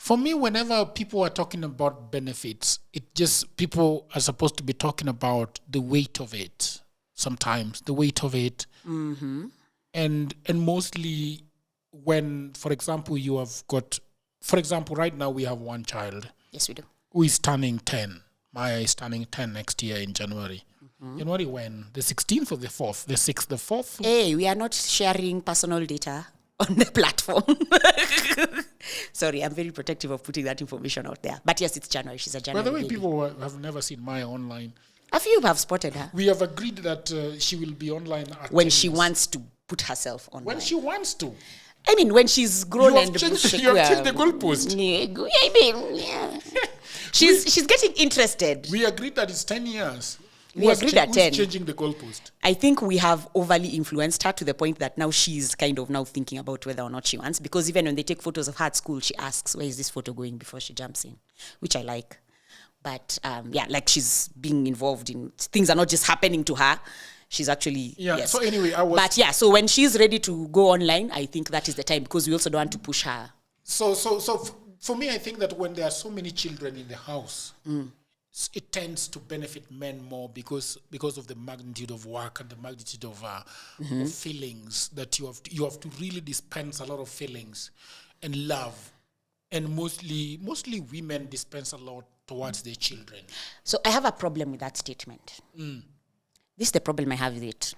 For me, whenever people are talking about benefits, it just people are supposed to be talking about the weight of it. Sometimes the weight of it, and mostly when, for example, you have got, for example, right now we have one child.
Yes, we do.
Who is turning 10. Maya is turning 10 next year in January. January when? The 16th or the 4th? The 6th, the 4th?
Hey, we are not sharing personal data on the platform. Sorry, I'm very protective of putting that information out there. But yes, it's January. She's a January
By the way,
baby.
people have never seen Maya online.
A few have spotted her.
We have agreed that she will be online at
when she wants to put herself online.
When she wants to.
I mean, when she's grown
you have changed the goalpost.
She's getting interested.
We agreed that it's 10 years.
We agreed at 10.
Who's changing the goalpost?
I think we have overly influenced her to the point that now she's kind of now thinking about whether or not she wants. Because even when they take photos of her at school, she asks, where is this photo going before she jumps in? Which I like. But like she's being involved in things are not just happening to her. She's actually yes.
So anyway,
so when she's ready to go online, I think that is the time because we also don't want to push her.
So for me, I think that when there are so many children in the house, it tends to benefit men more because of the magnitude of work and the magnitude of feelings that you have to really dispense a lot of feelings and love, and mostly women dispense a lot towards their children.
So I have a problem with that statement. This is the problem I have with it.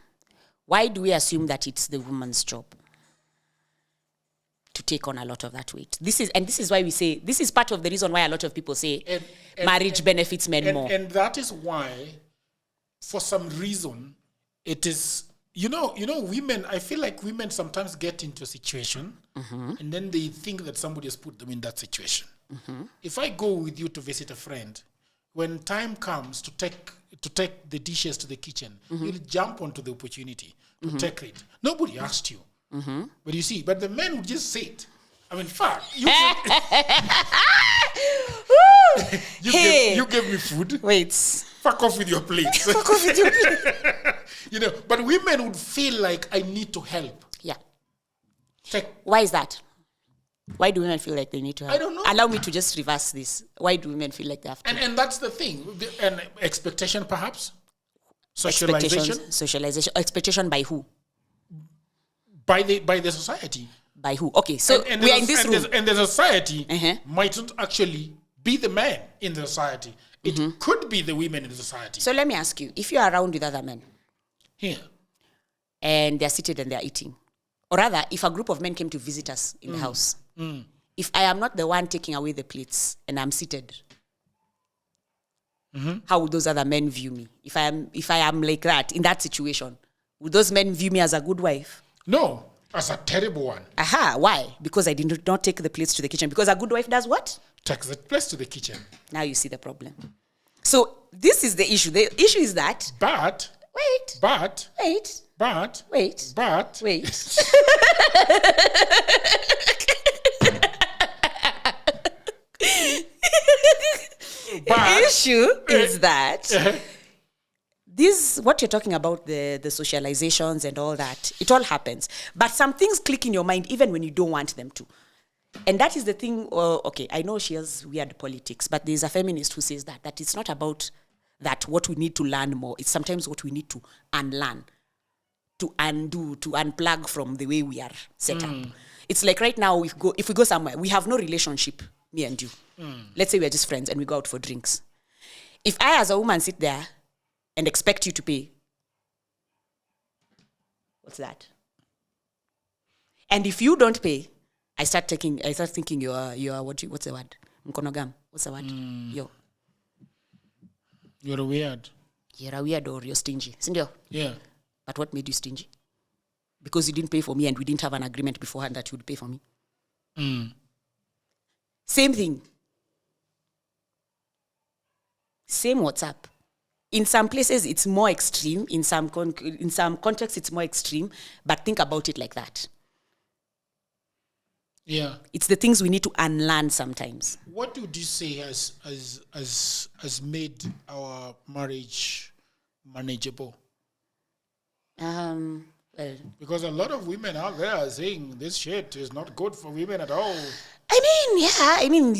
Why do we assume that it's the woman's job to take on a lot of that weight? This is why we say, this is part of the reason why a lot of people say marriage benefits men more.
And that is why, for some reason, it is, women, I feel like women sometimes get into a situation and then they think that somebody has put them in that situation. If I go with you to visit a friend, when time comes to take the dishes to the kitchen, you'll jump onto the opportunity to take it. Nobody asked you. But you see, but the men would just say it. I mean, fuck. You gave me food.
Wait.
Fuck off with your plate.
Fuck off with your plate.
But women would feel like I need to help.
Yeah. Why is that? Why do women feel like they need to help?
I don't know.
Allow me to just reverse this. Why do women feel like they have to?
And that's the thing. And expectation, perhaps? Socialization.
Expectation by who?
By the society.
By who? Okay, so we are in this room.
And the society mightn't actually be the men in the society. It could be the women in the society.
So let me ask you, if you're around with other men, and they're seated and they're eating, or rather, if a group of men came to visit us in the house, if I am not the one taking away the plates and I'm seated, how would those other men view me? If I am like that, in that situation, would those men view me as a good wife?
No, as a terrible one.
Aha, why? Because I did not take the plates to the kitchen. Because a good wife does what?
Takes the plates to the kitchen.
Now you see the problem. So this is the issue. The issue is that...
But...
The issue is that this, what you're talking about, the socializations and all that, it all happens. But some things click in your mind even when you don't want them to. And that is the thing, okay, I know she has weird politics, but there's a feminist who says that it's not about that what we need to learn more. It's sometimes what we need to unlearn, to undo, to unplug from the way we are set up. It's like right now, if we go somewhere, we have no relationship, me and you. Let's say we are just friends and we go out for drinks. If I as a woman sit there and expect you to pay, what's that? And if you don't pay, I start thinking you're what's the word? Mkonogam. What's the word?
You're a weird.
You're a weird or you're stingy. Sindio?
Yeah.
But what made you stingy? Because you didn't pay for me and we didn't have an agreement beforehand that you would pay for me. Same thing. Same WhatsApp. In some places, it's more extreme. In some contexts, it's more extreme. But think about it like that.
Yeah.
It's the things we need to unlearn sometimes.
What would you say has made our marriage manageable?
Well,
because a lot of women out there are saying this shit is not good for women at all.
I mean,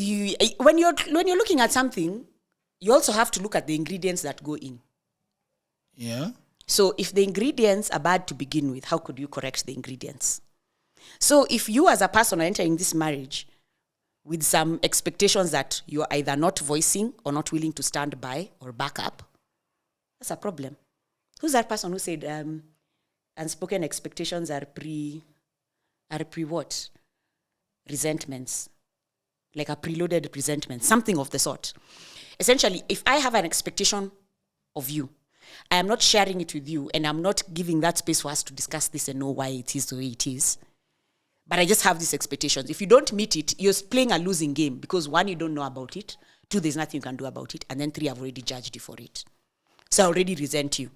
when you're looking at something, you also have to look at the ingredients that go in.
Yeah.
So if the ingredients are bad to begin with, how could you correct the ingredients? So if you as a person are entering this marriage with some expectations that you're either not voicing or not willing to stand by or back up, that's a problem. Who's that person who said unspoken expectations are pre what? Resentments. Like a preloaded resentment, something of the sort. Essentially, if I have an expectation of you, I am not sharing it with you, and I'm not giving that space for us to discuss this and know why it is the way it is. But I just have these expectations. If you don't meet it, you're playing a losing game because 1, you don't know about it. 2, there's nothing you can do about it. And then 3, I've already judged you for it. So I already resent you.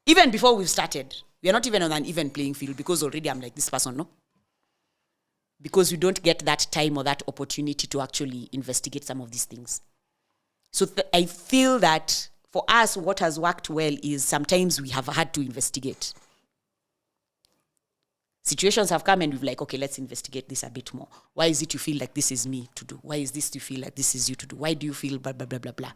Even before we've started, we are not even on an even playing field because already I'm like this person, no? Because we don't get that time or that opportunity to actually investigate some of these things. So I feel that for us, what has worked well is sometimes we have had to investigate. Situations have come and we've like, okay, let's investigate this a bit more. Why is it you feel like this is me to do? Why is this you feel like this is you to do? Why do you feel blah, blah, blah, blah, blah?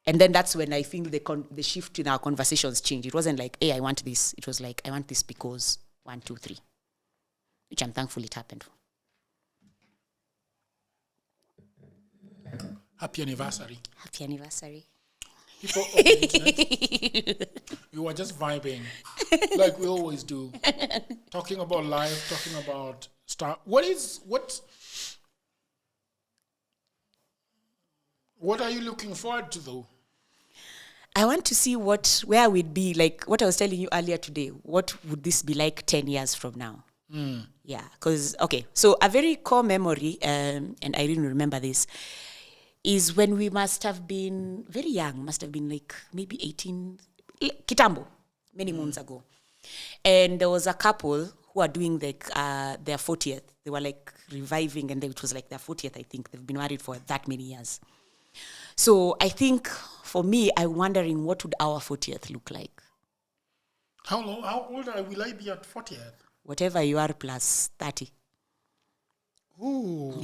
And then that's when I think the shift in our conversations changed. It wasn't like, hey, I want this. It was like, I want this because 1, 2, 3. Which I'm thankful it happened.
Happy anniversary.
Happy anniversary.
People on the internet, we were just vibing like we always do. Talking about life, talking about stuff. What are you looking forward to though?
I want to see where we'd be, like what I was telling you earlier today. What would this be like 10 years from now? Yeah, because, okay, so a very core memory, and I didn't remember this, is when we must have been very young, must have been like maybe 18, kitambo, many moons ago. And there was a couple who are doing like their 40th. They were like reviving, and it was like their 40th, I think. They've been married for that many years. So I think for me, I'm wondering what would our 40th look like?
How old will I be at 40th?
Whatever you are plus 30.
Ooh.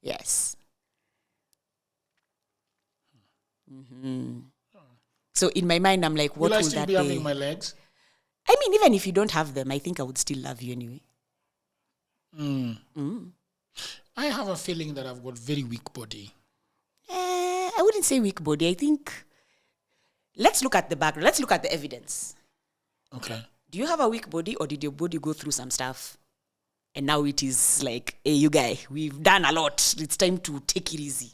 Yes. Mm-hmm. So in my mind, I'm like, what
will
will
I still
that
be
be?
having my legs?
I mean, even if you don't have them, I think I would still love you anyway.
I have a feeling that I've got very weak body.
I wouldn't say weak body. I think, let's look at the background. Let's look at the evidence.
Okay.
Do you have a weak body, or did your body go through some stuff? And now it is like, hey, you guy, we've done a lot. It's time to take it easy.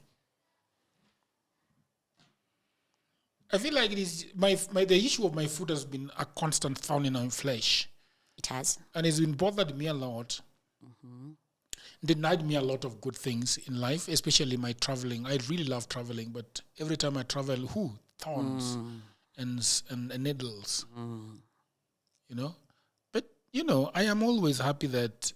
I feel like it is the issue of my food has been a constant thorn in my flesh.
It has.
And it's been bothered me a lot. Denied me a lot of good things in life, especially my traveling. I really love traveling, but every time I travel, thorns and needles. You know? But, I am always happy that,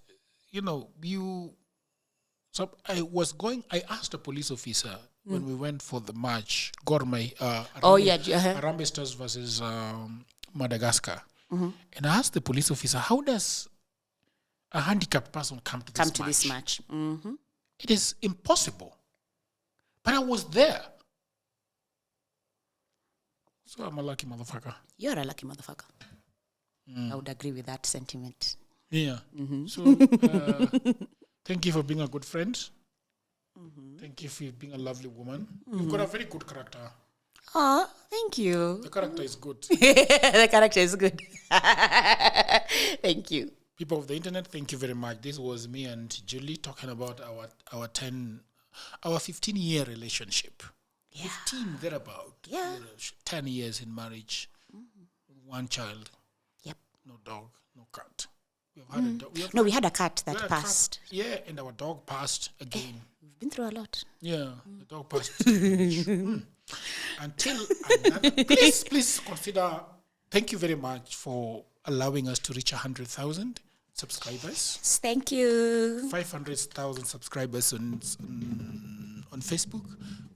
so I asked a police officer when we went for the match, Goldmine, Harambee Stars versus Madagascar. And I asked the police officer, how does a handicapped person come to this match? It is impossible. But I was there. So I'm a lucky motherfucker.
You're a lucky motherfucker. I would agree with that sentiment.
Yeah. So thank you for being a good friend. Thank you for being a lovely woman. You've got a very good character.
Oh, thank you.
The character is good.
The character is good. Thank you.
People of the internet, thank you very much. This was me and Julie talking about our 15-year relationship.
Yeah.
15 thereabout.
Yeah.
10 years in marriage. 1 child.
Yep.
No dog, no cat. We have had a dog.
We had a cat that passed.
Yeah, and our dog passed again.
We've been through a lot.
Yeah, the dog passed. Until another. Please consider. Thank you very much for allowing us to reach 100,000 subscribers.
Yes, thank you.
500,000 subscribers on Facebook.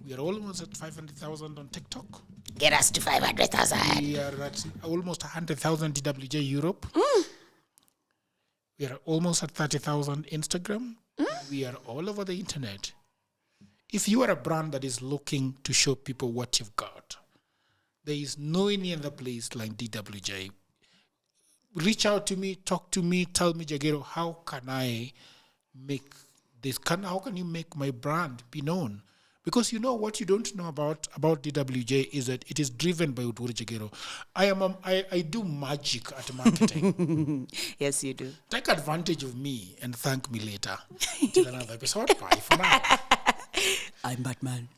We are almost at 500,000 on TikTok.
Get us to 500,000.
We are at almost 100,000 DWJ Europe. We are almost at 30,000 Instagram. We are all over the internet. If you are a brand that is looking to show people what you've got, there is no any other place like DWJ. Reach out to me, talk to me, tell me, Jagero, how can I make this? How can you make my brand be known? Because you know what you don't know about DWJ is that it is driven by Uturi Jagero. I do magic at marketing.
Yes, you do.
Take advantage of me and thank me later. Till another episode. Bye for now.
I'm Batman.